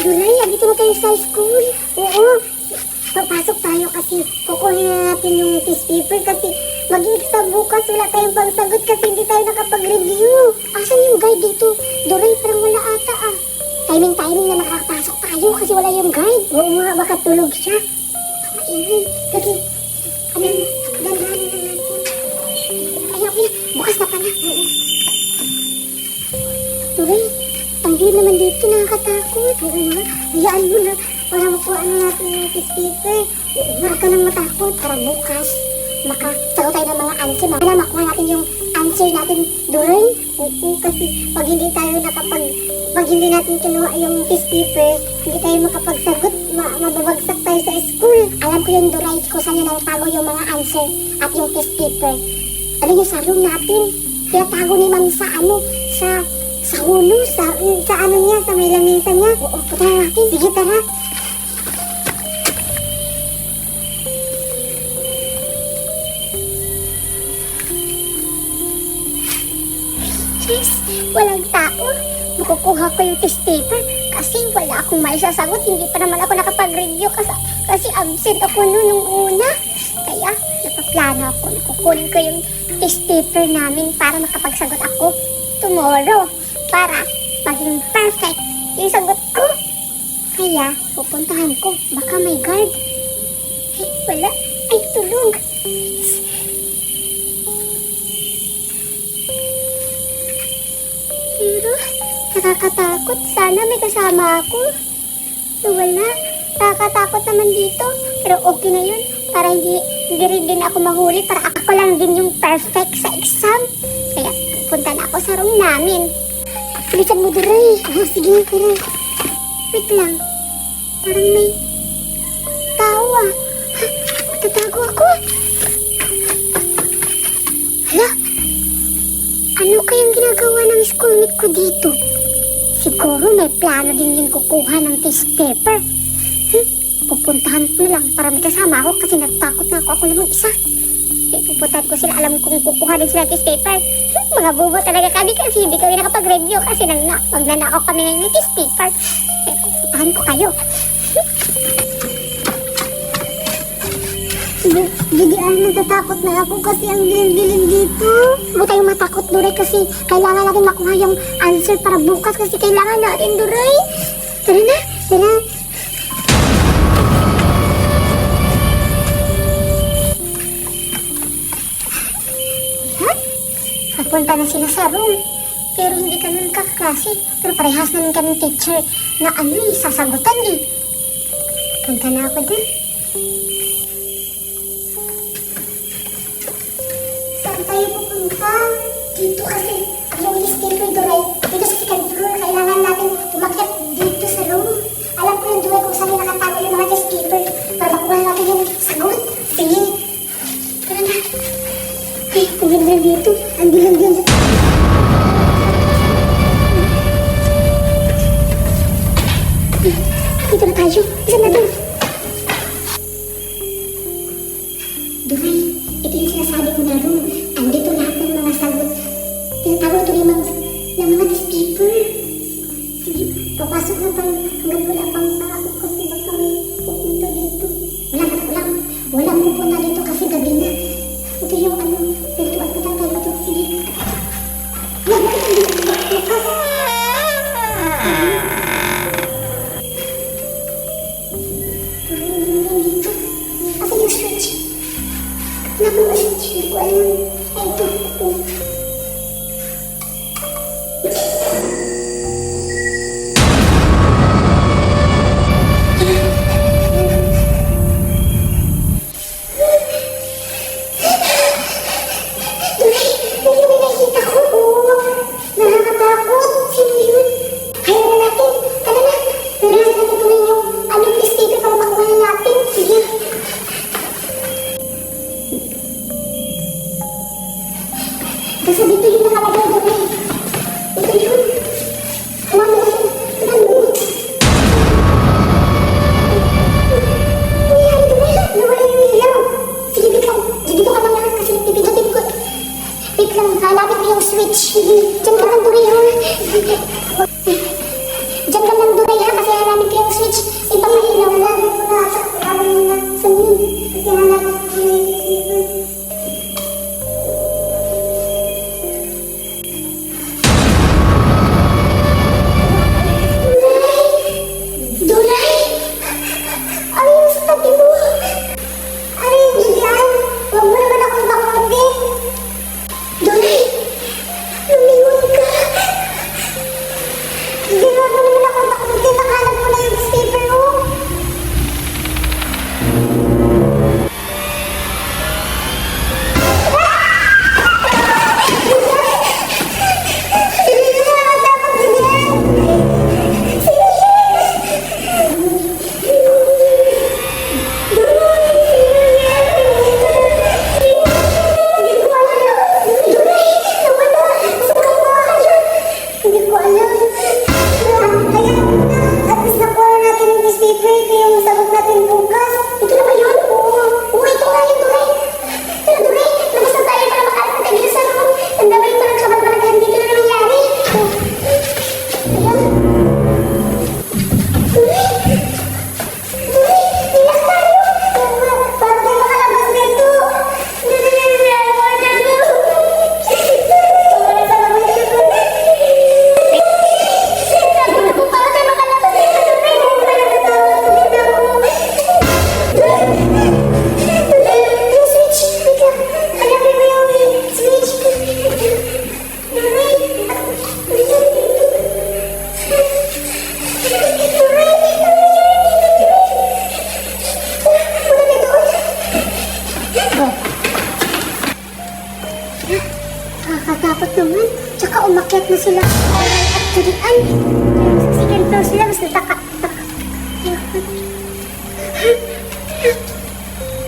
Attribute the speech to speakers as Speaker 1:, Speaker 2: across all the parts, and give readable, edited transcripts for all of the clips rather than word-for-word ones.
Speaker 1: July, andito na tayo sa school. Oo. Papasok tayo kasi kukunin na natin yung test paper kasi mag-exam bukas. Wala tayong pagsagot kasi hindi tayo nakapag-review. Asan yung guide dito? July, parang wala ata ah. Timing na nakapasok tayo kasi wala yung guide. Oo nga, baka tulog siya. Maingay. Kasi, dandahan na natin. Ayaw, bukas na pala. July, ang dilim naman dito, nakakatakot. Oo nga, hayaan mo na. Para makuha na natin yung test paper. Huwag ka nang matakot. Para bukas, makasagot tayo ng mga answer. Para makuha natin yung answer natin doon. Oo, kasi pag hindi hindi natin kinuha yung test paper, hindi tayo makapagsagot, mababagsak tayo sa school. Alam ko yung Duray kung saan yung natago yung mga answer at yung test paper. Ano yung sa room natin? Kaya tago ni Ma'am sa ulo, sa ano niya, sa may lamesa niya. Oo, punta na natin. Sige, tara. Yes, walang tao. Makukuha ko yung test paper kasi wala akong maisasagot. Hindi pa naman ako nakapag-review kasi absent ako nung una. Kaya nakaplano ako. Nakukunin ko yung test paper namin para makapagsagot ako tomorrow. Para maging perfect yung sagot ko. Kaya pupuntahan ko. Baka may guard. Ay, wala. Ay, tulog. Pero nakakatakot. Sana may kasama ako. Wala. Nakakatakot naman dito. Pero okay na yun. Para hindi rin din ako mahuli. Para ako lang din yung perfect sa exam. Kaya punta na ako sa room namin. Bilisan mo, Duray. Oh, sige, tara. Wait lang. Parang may tao ah. Matatago ako. Hala. Ano kayang ginagawa ng schoolmate ko dito? Siguro may plano din yung kukuha ng test paper. Pupuntahan ko na lang para may kasama ako kasi natakot na ako lang mag-isa. Pupuntahan ko sila, alam kong kukuha din sila ng test paper. Mga bubo talaga kami kasi hindi kami nakapag-review kasi magnanakaw kami ngayon ng test paper. Pupuntahan ko kayo. Hindi natatakot na ako kasi ang dilim-dilim dito. Huwag tayong matakot, Duray, kasi kailangan natin makuha yung answer para bukas kasi kailangan natin, Duray. Tara na, tara. Papunta na sila sa room. Pero hindi kami nagkakaklase. Pero parehas namin kami teacher na sasagutan eh. Punta na ako dun. Saan tayo pupunta? Dito kasi yung newspaper, Duray. Dito sa second floor, kailangan natin umakyat dito sa room. Alam ko yung Duray kung saan yung nakatago yung mga newspaper para makuha natin yung sagot. Sige. Tara na. Ay, pumila dito. Ang dilim-dilim sa... Dito na tayo. Isa na doon. Duray, ito yung sinasabi ko na room. Andito lahat ng mga sagot. Tinatago ito ng mga newspaper. Sige, papasok na tayo. Hanggang wala pang tao kasi baka may pupunta dito. Wala pupunta dito kasi gabi na. Ito yung pintuan ko tayo ito. Sige. Lakas. Dito. Asan yung switch? Wala ko switch. Hindi ko alam. Ay, ito. Kasi dito yung nakalagay doon. Ito yun. Nag-chat na sila. At tulian. Sa second floor sila, mas nataka.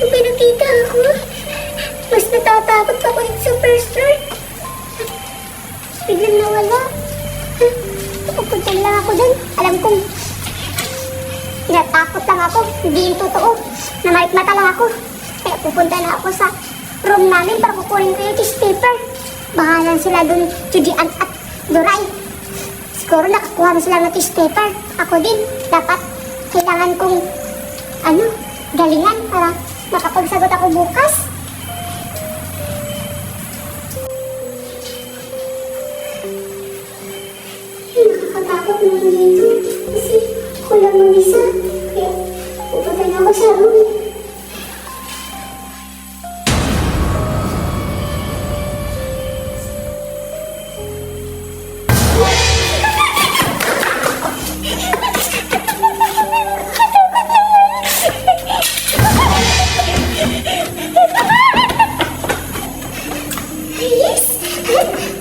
Speaker 1: Nung pinakita ako, mas natatakot pa ako dito sa first floor. Biglang nawala. Pupunta lang ako dun. Alam kong tinatakot lang ako. Hindi yung totoo. Namalit-mata lang ako. Kaya pupunta na ako sa room namin para kukunin ko yung tissue paper. Bahalan sila dun, Judian at Duray. Siguro nakakuha na sila ng tissue paper. Ako din. Dapat kailangan kong galingan para makapagsagot ako bukas. Nakakatakot naman dito kasi ako lang mag-isa. Kaya pupunta na ako sa room. Yes!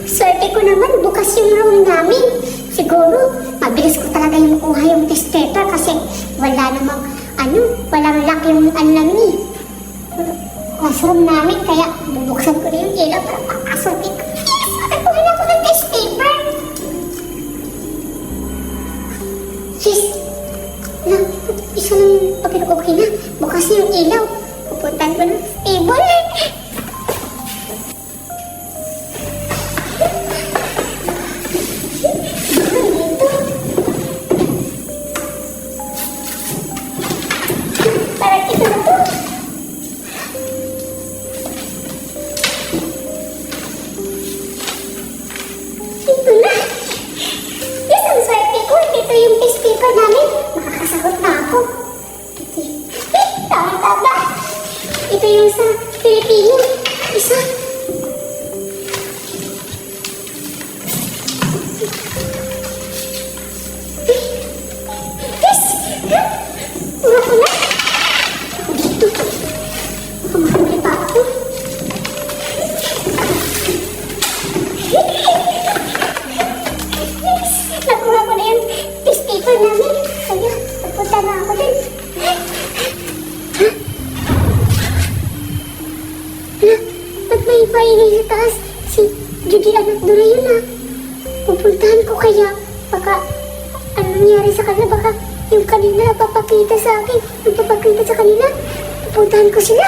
Speaker 1: Swerte ko naman, bukas yung room namin. Siguro, mabilis ko talaga yung makuha yung test paper kasi wala namang, walang lock yung namin eh. Classroom namin, kaya bubuksan ko na yung ilaw para papasukin ko. Yes! Nakakuha na ako ng test paper! Yes! Isa lang papel ko okay na. Bukas yung ilaw. Pupuntan ko ng table. Parang ito na to. Ito na. Yes, ang swerte ko. Ito yung test paper namin. Makakasagot na ako. Tama. Ito yung sa Pilipino. Isa. Yes! Una ko na. Dito. Kumahuli pa ako. Yes! Nakuha ko na yung test paper namin. Kaya, pupunta na ako din. Ba't may paingay sa taas? Si Judian at Duray yun ah. Pupuntahan ko kaya. Baka, nangyari sa kanila? Baka yung kanina papakita sa akin. Yung papakita sa kanila. Pupuntahan ko sila.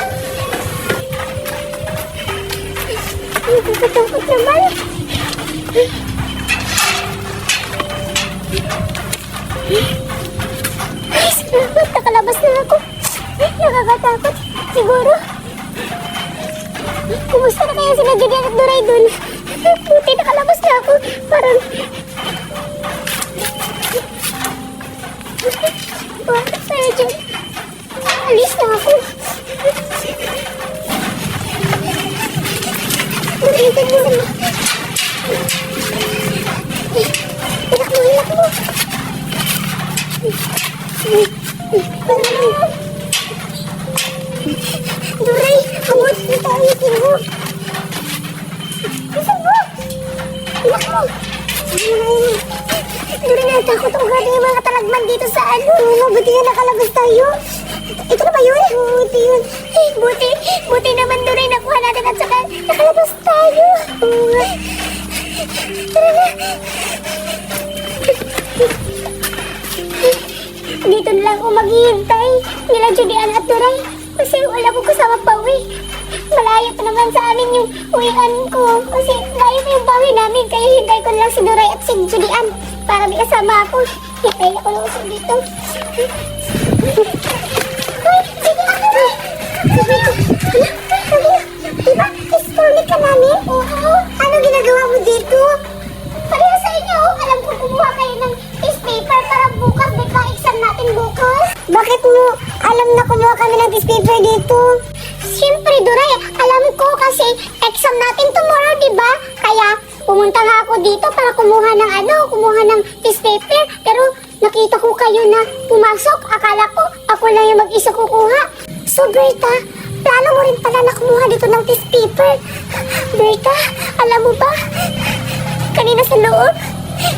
Speaker 1: Ay, nakatakot naman. Ay, salamat. Nakalabas na ako. Nakakatakot. Siguro. Kumusta na kaya sila Judian at Duray dun? Buti nakalabas na ako. Parang... Bakit tayo dyan? Alis na ako. Maritan mo naman. Ilak mo. Duray, kamot na tayo. Sino? Saan mo? Ilak mo. Duray, natakot ako gano'n yung mga talagman dito sa Buti nga nakalabas tayo. Ito na ba yun? Buti yun. Ay, buti naman Duray, nakuha natin at saka nakalabas tayo. Tara na. Dito na lang ako maghihintay nila Judian at Duray. Kasi wala ko kasama pa uwi. Malayo pa naman sa amin yung uwian ko. Kasi layo pa yung bawi namin. Kaya hintay ko lang si Duray at si Judian para may kasama ako. Hintay ako lang uso dito. Hoy, sige ako na. Diba, istornik ka namin? Oo. Ano ginagawa mo dito? Pareho sa inyo. Alam ko kumuha kayo ng test paper para bukas. May ka-exam natin bukas. Bakit mo alam na kumuha kami ng test paper dito? Siyempre, Duray. Alam ko kasi exam natin tomorrow, diba? Kaya pumunta nga ako dito para kumuha ng test paper. Pero nakita ko kayo na pumasok. Akala ko ako lang yung mag-isa kukuha. So, Berta, plano mo rin pala na kumuha dito ng test paper. Berta, alam mo ba? kanina sa loob.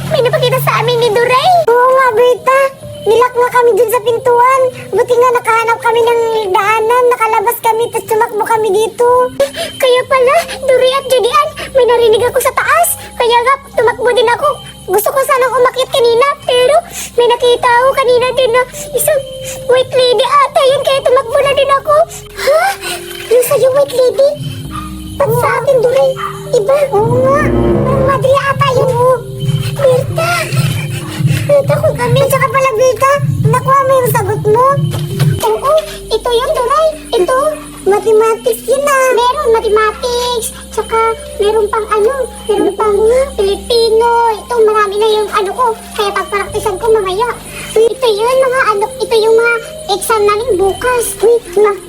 Speaker 1: May napakita sa amin ni Duray. Oo nga, Berta. Nilak nga kami dun sa pintuan. Buti nga nakahanap kami ng daanan. Nakalabas kami, tapos tumakbo kami dito. Kaya pala, Duray at Judian, may narinig ako sa taas. Kaya nga, tumakbo din ako. Gusto ko sanang umakyat kanina, pero may nakita ako kanina din na isang white lady ata yun, kaya tumakbo na din ako. Ha? Yung sa'yo, white lady? Ba't sa atin, Duray? Iba? Oo nga. Ang madre ata yun, oh. Berta! Takot kami. Tsaka pala, Berta, nakuha mo yung sagot mo. Oo, ito yun, Duray. Ito, mathematics yun ah. Meron mathematics. Tsaka, meron pang meron pang Pilipino. Ito, marami na yung ko. Kaya pagparaktisan ko mamaya. Ito yun, ito yung mga exam namin bukas. Wait,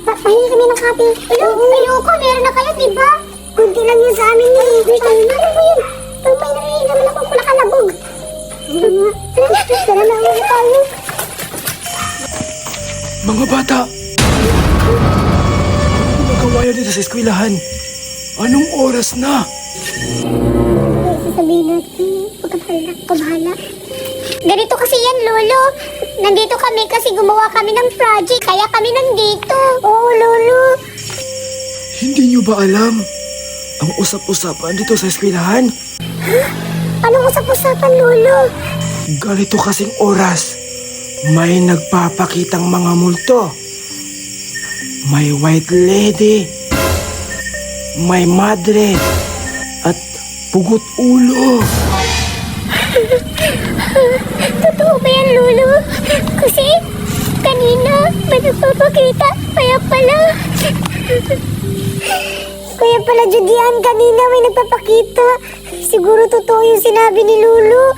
Speaker 1: pahingi kami ng copy. Ayoko, meron na kayo, diba? Kunti lang yun sa amin eh. Wait, ano ba yun? May narinig naman ako kung nakalabog. Tara na, ulit tayo.
Speaker 2: Mga bata! Ano ginagawa yun dito sa eskwelahan? Anong oras na?
Speaker 1: Sasabihin natin, huwag ka bahala. Ganito kasi yan, Lolo. Nandito kami kasi gumawa kami ng project, kaya kami nandito. Oo, Lolo.
Speaker 2: Hindi nyo ba alam ang usap-usapan dito sa eskwelahan?
Speaker 1: Anong usap-usapan, Lolo?
Speaker 2: Ganito kasing oras, may nagpapakitang mga multo. May white lady, may madre, at pugot ulo.
Speaker 1: Totoo ba yan, Lolo? Kasi kanina may nagpapakita, kaya pala... Kaya pala, Judian, kanina may nagpapakita. Siguro totoo yung sinabi ni Lulu.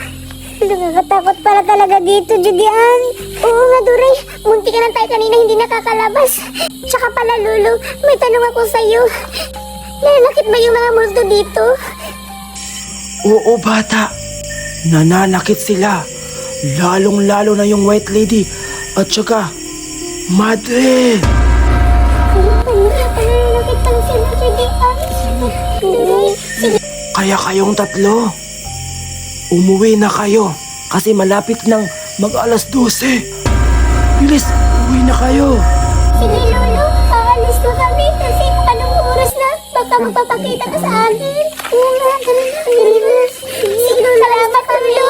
Speaker 1: Nakakatakot pala talaga dito, Judian. Oo nga, Duray. Munti ka na tayo kanina hindi nakakalabas. Tsaka pala, Lulu, may tanong ako sa'yo. Nananakit ba yung mga multo dito?
Speaker 2: Oo, bata. Nananakit sila. Lalong-lalo na yung white lady at saka madre.
Speaker 1: Nananakit pala sila, Judian. Duray, sige.
Speaker 2: Kaya kayong tatlo, umuwi na kayo kasi malapit ng mag-alas 12. Bilis, uwi na kayo.
Speaker 1: Sige, Lolo. Aalis na kami kasi anong oras na? Baka magpapakita ka sa amin. Oo nga, ganun na. Sige, salamat, Lolo.